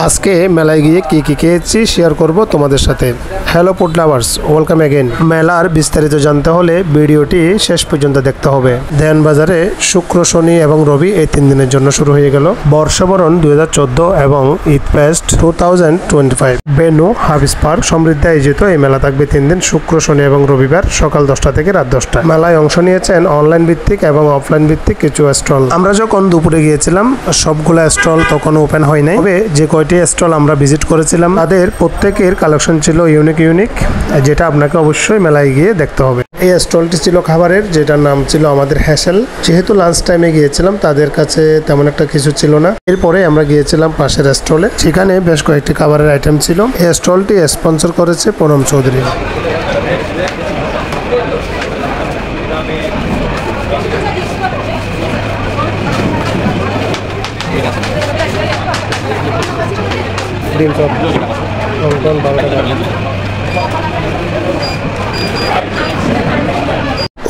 আজকে মেলায় গিয়ে কি কি খেয়েছি শেয়ার করব তোমাদের সাথে। Hello food lovers, welcome again. মেলার বিস্তারিত জানতে হলে ভিডিওটি শেষ পর্যন্ত দেখতে হবে। দেন বাজারে শুক্র, শনি এবং রবি এই 3 দিনের জন্য শুরু হয়ে গেল বর্ষবরণ 2014 এবং ঈদ ফেস্ট 2025। বেনু হাফিজ পার্ক সমৃদ্ধ আয়োজিত এই মেলা থাকবে 3 দিন, শুক্র, শনি এবং রবিবার সকাল 10টা থেকে রাত 10টা। মেলায় অংশ নিয়েছেন অনলাইন ভিত্তিক এবং অফলাইন ভিত্তিক কিছু স্টল। আমরা যখন দুপুরে গিয়েছিলাম সবগুলা স্টল তখন ওপেন হয় নাই, তবে যে কয়টি স্টল আমরা ভিজিট করেছিলাম তাদের প্রত্যেকের কালেকশন ছিল ইউনিক, যেটা আপনাকে অবশ্যই মেলায় গিয়ে দেখতে হবে। এই স্টলটি ছিল খাবারের, যেটার নাম ছিল আমাদের হ্যাসেল। যেহেতু লাঞ্চ টাইমে গিয়েছিলাম তাদের কাছে তেমন একটা কিছু ছিল না। এরপরে আমরা গিয়েছিলাম পাশের স্টলে, সেখানে বেশ কয়েকটি খাবারের আইটেম ছিল। এই স্টলটি স্পন্সর করেছে পুনম চৌধুরী।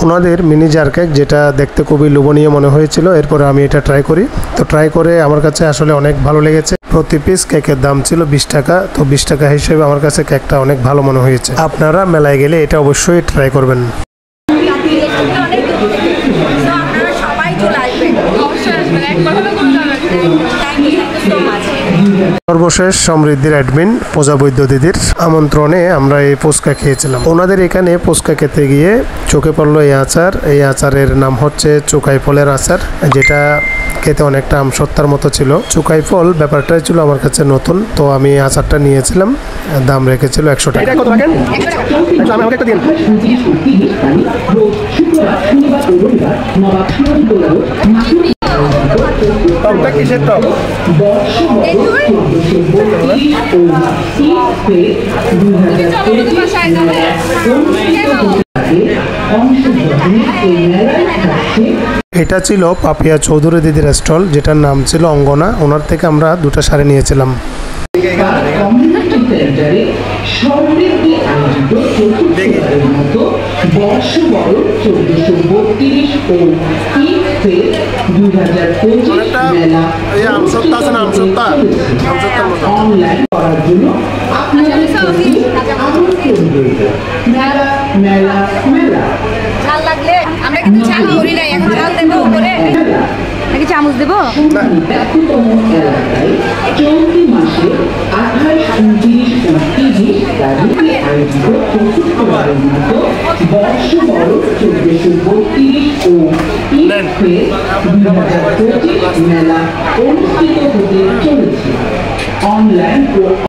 ওনাদের মিনি জার কেক, যেটা দেখতে খুবই লোভনীয় মনে হয়েছিল। এরপরে আমি এটা ট্রাই করি। তো ট্রাই করে আমার কাছে আসলে অনেক ভালো লেগেছে। প্রতি পিস কেকের দাম ছিল 20 টাকা। তো 20 টাকা হিসেবে আমার কাছে কেকটা অনেক ভালো মনে হয়েছে। আপনারা মেলায় গেলে এটা অবশ্যই ট্রাই করবেন। সর্বশেষ সমৃদ্ধির অ্যাডমিন পূজা বৈদ্য দিদির আমন্ত্রণে আমরা এই ফুচকা খেয়েছিলাম। ওনাদের এখানে ফুচকা খেতে গিয়ে চোখে পড়লো এই আচার। এই আচারের নাম হচ্ছে চুকাই ফলের আচার, যেটা খেতে অনেকটা আমসত্তার মতো ছিল। চুকাই ফল ব্যাপারটাই ছিল আমার কাছে নতুন, তো আমি আচারটা নিয়েছিলাম। দাম রেখেছিল 100 টাকা। এটা ছিল পাপিয়া চৌধুরী দিদির স্টল, যেটার নাম ছিল অঙ্গনা। ওনার থেকে আমরা 2টা শাড়ি নিয়েছিলাম। ঝাল লাগলে আমরা কিন্তু ঝাল করি না, এখন ঝাল দেবো উপরে নাকি চামচ দেবো? চলতি মাসে 28, 29, 1432 ও মেলা অনুষ্ঠিত হতে চলেছে। অনলাইন ও